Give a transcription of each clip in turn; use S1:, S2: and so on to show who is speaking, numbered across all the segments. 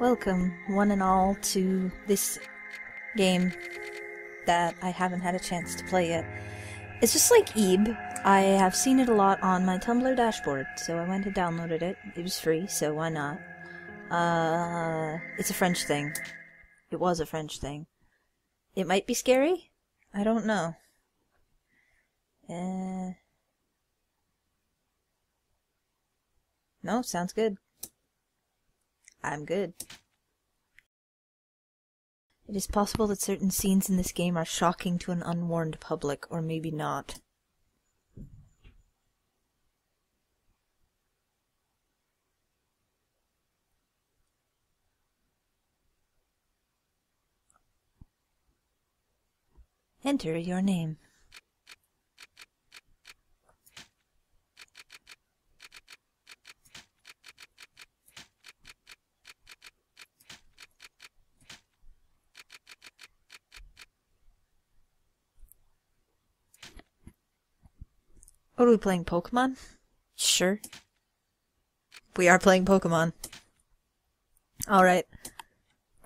S1: Welcome, one and all, to this game that I haven't had a chance to play yet. It's just like Ebe. I have seen it a lot on my Tumblr dashboard, so I went and downloaded it. It was free, so why not? It's a French thing. It was a French thing. It might be scary? I don't know. No, sounds good. I'm good. It is possible that certain scenes in this game are shocking to an unwarned public, or maybe not. Enter your name. What are we playing, Pokemon? Sure. We are playing Pokemon. Alright.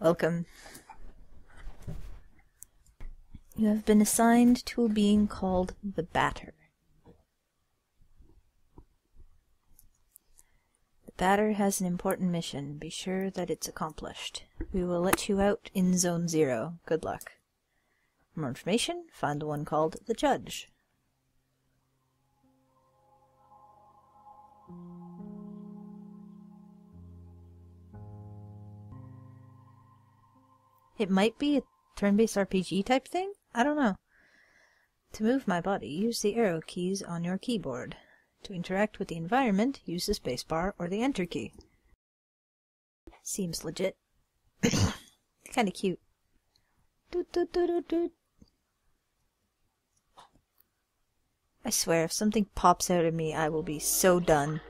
S1: Welcome. You have been assigned to a being called the Batter. The Batter has an important mission. Be sure that it's accomplished. We will let you out in Zone 0. Good luck. For more information, find the one called the Judge. It might be a turn-based RPG type thing? I don't know. To move my body, use the arrow keys on your keyboard. To interact with the environment, use the spacebar or the enter key. Seems legit. Kinda cute. Doot, doot, doot, doot, doot. I swear, if something pops out of me, I will be so done.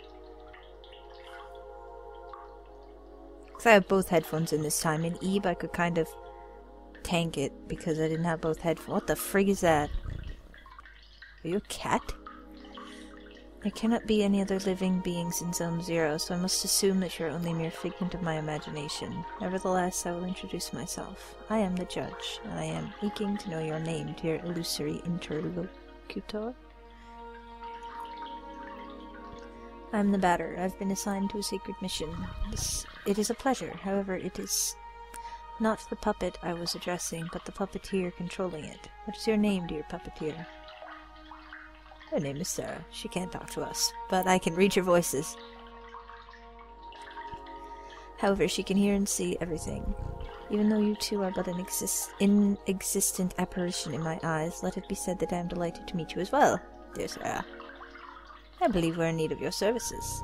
S1: Because I have both headphones in this time. In Ebe, I could kind of tank it because I didn't have both headphones. What the frig is that? Are you a cat? There cannot be any other living beings in Zone 0, so I must assume that you are only a mere figment of my imagination. Nevertheless, I will introduce myself. I am the Judge, and I am aching to know your name, dear illusory interlocutor. I am the Batter. I've been assigned to a sacred mission. It is a pleasure. However, it is not the puppet I was addressing, but the puppeteer controlling it. What is your name, dear puppeteer? Her name is Sarah. She can't talk to us, but I can read your voices. However, she can hear and see everything. Even though you two are but an inexistent apparition in my eyes, let it be said that I am delighted to meet you as well, dear Sarah. I believe we're in need of your services.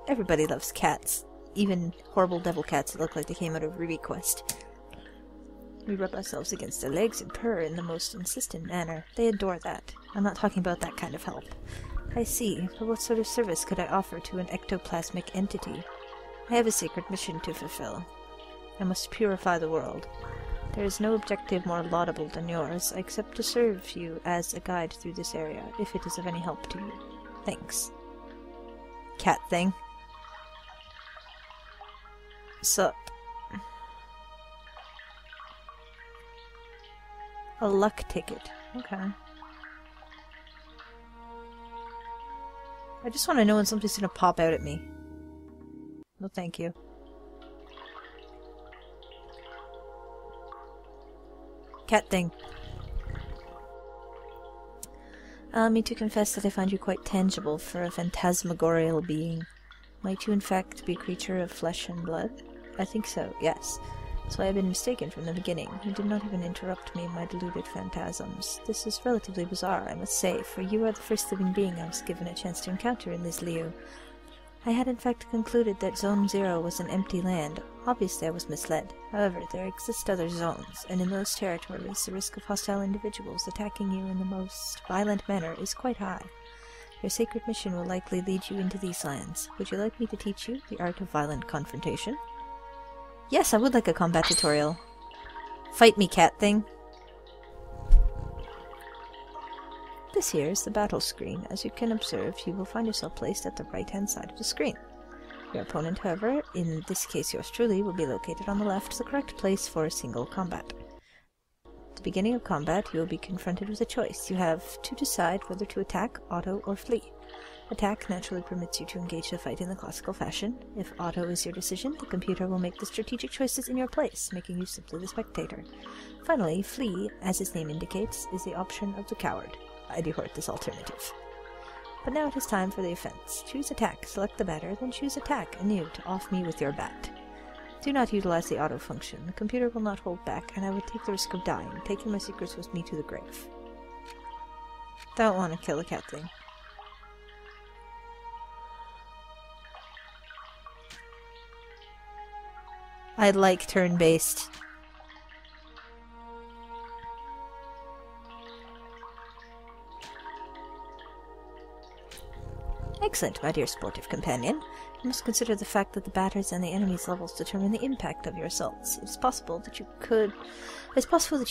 S1: Everybody loves cats. Even horrible devil cats that look like they came out of Ruby Quest. We rub ourselves against their legs and purr in the most insistent manner. They adore that. I'm not talking about that kind of help. I see, but what sort of service could I offer to an ectoplasmic entity? I have a sacred mission to fulfill. I must purify the world. There is no objective more laudable than yours, except to serve you as a guide through this area, if it is of any help to you. Thanks. Cat thing. Sup? A luck ticket. Okay. I just want to know when something's gonna pop out at me. No thank you. Cat thing. Allow me to confess that I find you quite tangible for a phantasmagorial being. Might you in fact be a creature of flesh and blood? I think so, yes. So I have been mistaken from the beginning. You did not even interrupt me in my deluded phantasms. This is relatively bizarre, I must say, for you are the first living being I was given a chance to encounter in this lieu. I had in fact concluded that Zone 0 was an empty land. Obviously I was misled. However, there exist other zones, and in those territories the risk of hostile individuals attacking you in the most violent manner is quite high. Your sacred mission will likely lead you into these lands. Would you like me to teach you the art of violent confrontation? Yes, I would like a combat tutorial. Fight me, cat thing. This here is the battle screen. As you can observe, you will find yourself placed at the right-hand side of the screen. Your opponent, however, in this case yours truly, will be located on the left, the correct place for a single combat. At the beginning of combat, you will be confronted with a choice. You have to decide whether to attack, auto, or flee. Attack naturally permits you to engage the fight in the classical fashion. If auto is your decision, the computer will make the strategic choices in your place, making you simply the spectator. Finally, flee, as its name indicates, is the option of the coward. I deport this alternative. But now it is time for the offense. Choose attack, select the batter, then choose attack anew to off me with your bat. Do not utilize the auto function. The computer will not hold back, and I would take the risk of dying, taking my secrets with me to the grave. Don't want to kill the cat thing. I like turn-based. Excellent, my dear sportive companion. You must consider the fact that the batters and the enemy's levels determine the impact of your assaults. It is possible that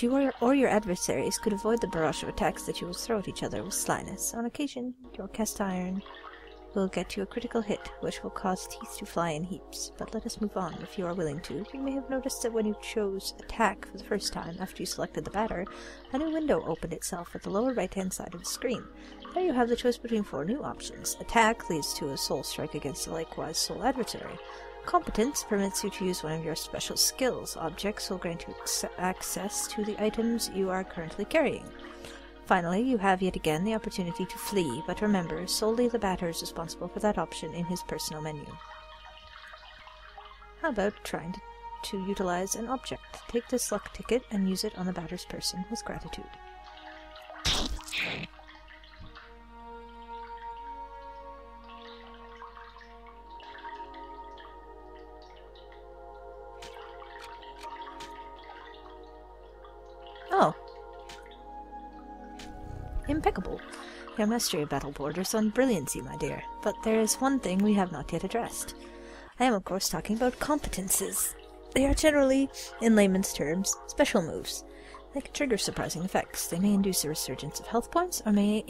S1: you or your adversaries could avoid the barrage of attacks that you will throw at each other with slyness. On occasion, your cast iron will get you a critical hit, which will cause teeth to fly in heaps. But let us move on, if you are willing to. You may have noticed that when you chose attack for the first time after you selected the batter, a new window opened itself at the lower right-hand side of the screen. There you have the choice between 4 new options. Attack leads to a soul strike against a likewise soul adversary. Competence permits you to use one of your special skills. Objects will grant you access to the items you are currently carrying. Finally, you have yet again the opportunity to flee, but remember, solely the batter is responsible for that option in his personal menu. How about trying to utilize an object? Take this luck ticket and use it on the batter's person with gratitude. Oh. Impeccable. Your mastery of battle borders on brilliancy, my dear. But there is one thing we have not yet addressed. I am, of course, talking about competences. They are generally, in layman's terms, special moves. They can trigger surprising effects. They may induce a resurgence of health points, or may be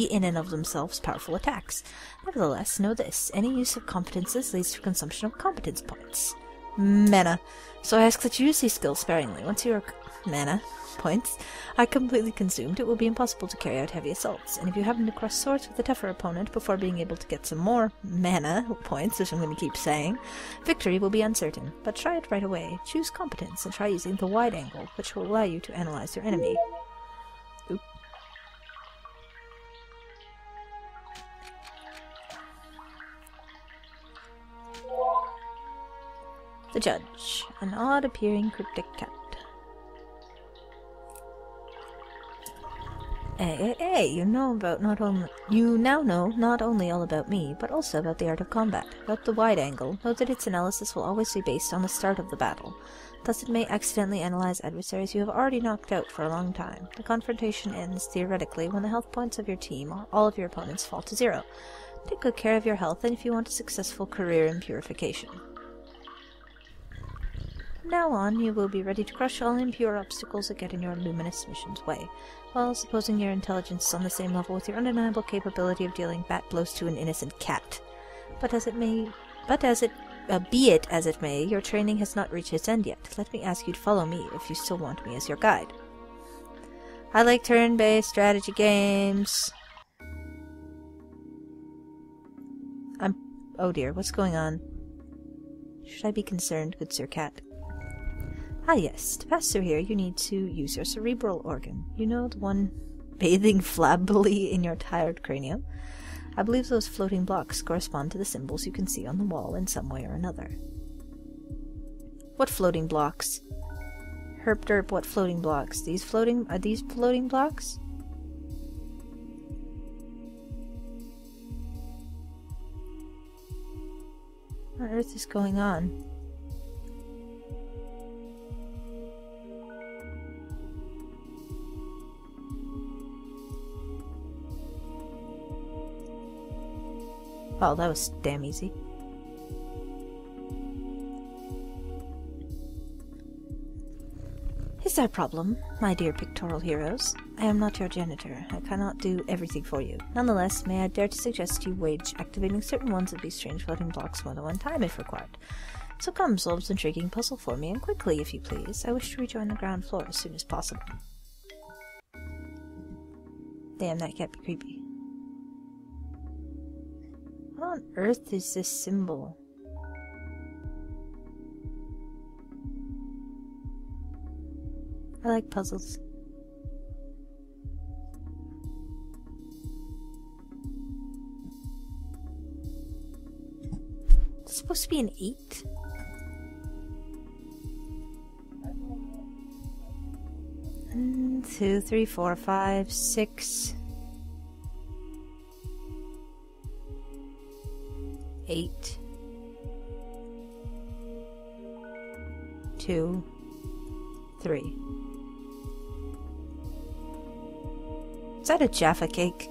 S1: in and of themselves powerful attacks. Nevertheless, know this: any use of competences leads to consumption of competence points. Mana. So I ask that you use these skills sparingly. Once your mana points are completely consumed, it will be impossible to carry out heavy assaults, and if you happen to cross swords with a tougher opponent before being able to get some more mana points, which I'm going to keep saying, victory will be uncertain. But try it right away. Choose competence and try using the wide angle, which will allow you to analyze your enemy. Oop. The Judge, an odd-appearing cryptic cat. Hey, you now know not only all about me, but also about the art of combat. About the wide angle, note that its analysis will always be based on the start of the battle. Thus it may accidentally analyze adversaries you have already knocked out for a long time. The confrontation ends, theoretically, when the health points of your team or all of your opponents fall to 0. Take good care of your health, and if you want a successful career in purification. From now on, you will be ready to crush all impure obstacles that get in your luminous mission's way. Well, supposing your intelligence is on the same level with your undeniable capability of dealing bat blows to an innocent cat. Be it as it may, your training has not reached its end yet. Let me ask you to follow me if you still want me as your guide. I like turn-based strategy games. Oh dear, what's going on? Should I be concerned, good Sir Cat? Ah yes, to pass through here you need to use your cerebral organ. You know, the one bathing flabbily in your tired cranium? I believe those floating blocks correspond to the symbols you can see on the wall in some way or another. What floating blocks? Herp derp, what floating blocks? Are these floating blocks? What on earth is going on? Oh, that was damn easy. our problem, my dear pictorial heroes. I am not your janitor. I cannot do everything for you. Nonetheless, may I dare to suggest you wage activating certain ones of these strange floating blocks more than one time if required. So come, solve this intriguing puzzle for me, and quickly, if you please. I wish to rejoin the ground floor as soon as possible. Damn, that can't be creepy. What on earth is this symbol? I like puzzles. It's supposed to be an 8? One, 2, 3, 4, 5, 6, 8, 2, 3. Is that a Jaffa cake?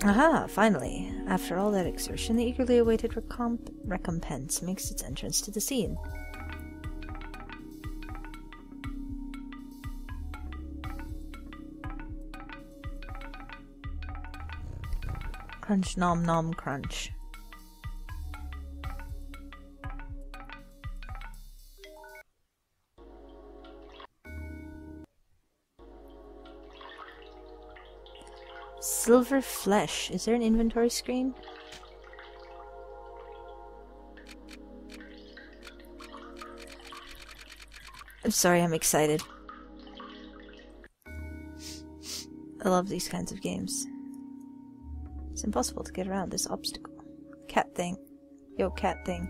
S1: Aha, finally. After all that exertion, the eagerly awaited recompense makes its entrance to the scene. Crunch nom nom crunch. Silver flesh. Is there an inventory screen? I'm sorry, I'm excited. I love these kinds of games. It's impossible to get around this obstacle. Cat thing. Yo, cat thing.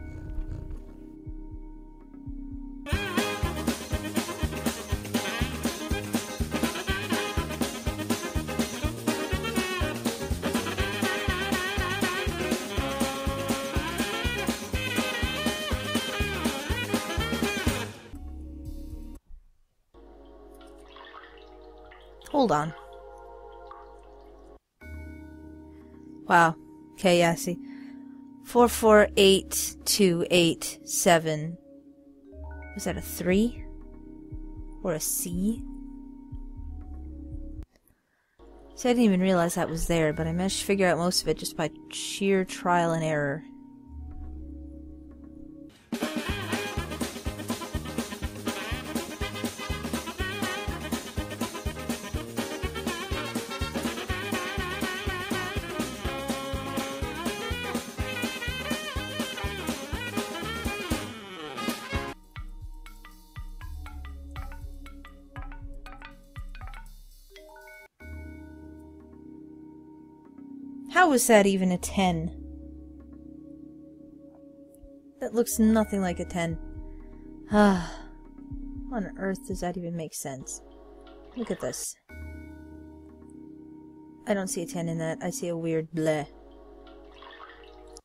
S1: Hold on. Wow. Okay, yeah, see. 448287. Was that a 3? Or a C? See, I didn't even realize that was there, but I managed to figure out most of it just by sheer trial and error. How is that even a 10? That looks nothing like a 10. Ah, on earth does that even make sense? Look at this. I don't see a 10 in that. I see a weird bleh.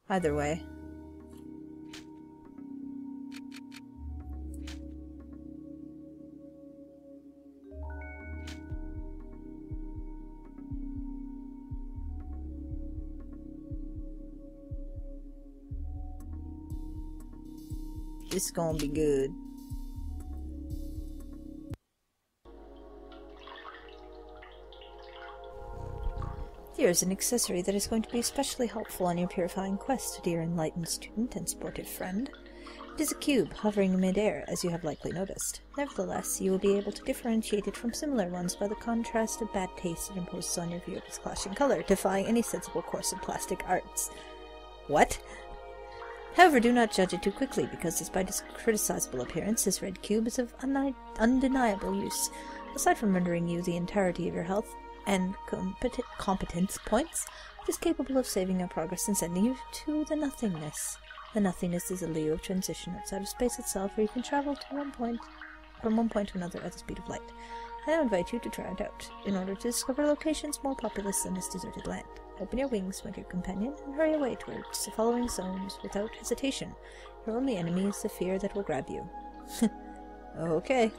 S1: Either way. It's gonna be good. Here's an accessory that is going to be especially helpful on your purifying quest, dear enlightened student and sportive friend. It is a cube, hovering in midair, as you have likely noticed. Nevertheless, you will be able to differentiate it from similar ones by the contrast of bad taste it imposes on your view of its clashing color, defying any sensible course of plastic arts. What? However, do not judge it too quickly, because despite its criticizable appearance, this red cube is of undeniable use. Aside from rendering you the entirety of your health and competence points, it is capable of saving your progress and sending you to the nothingness. The nothingness is a lieu of transition outside of space itself, where you can travel to from one point to another at the speed of light. I now invite you to try it out, in order to discover locations more populous than this deserted land. Open your wings, my dear companion, and hurry away towards the following zones without hesitation. Your only enemy is the fear that will grab you. Okay.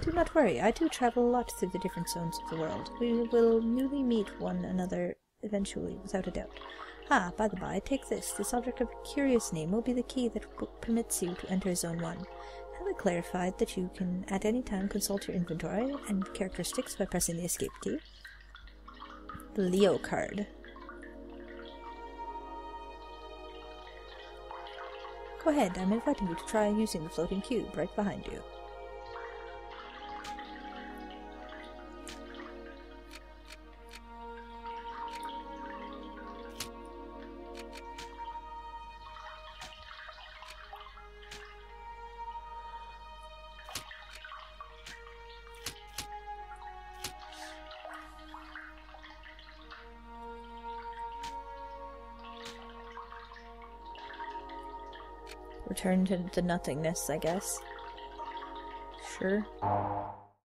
S1: Do not worry, I do travel a lot through the different zones of the world. We will newly meet one another eventually, without a doubt. Ah, by the by, take this. This object of curious name will be the key that permits you to enter Zone 1. Have it clarified that you can at any time consult your inventory and characteristics by pressing the escape key. The Leo card. Go ahead, I'm inviting you to try using the floating cube right behind you. Return to the nothingness, I guess. Sure.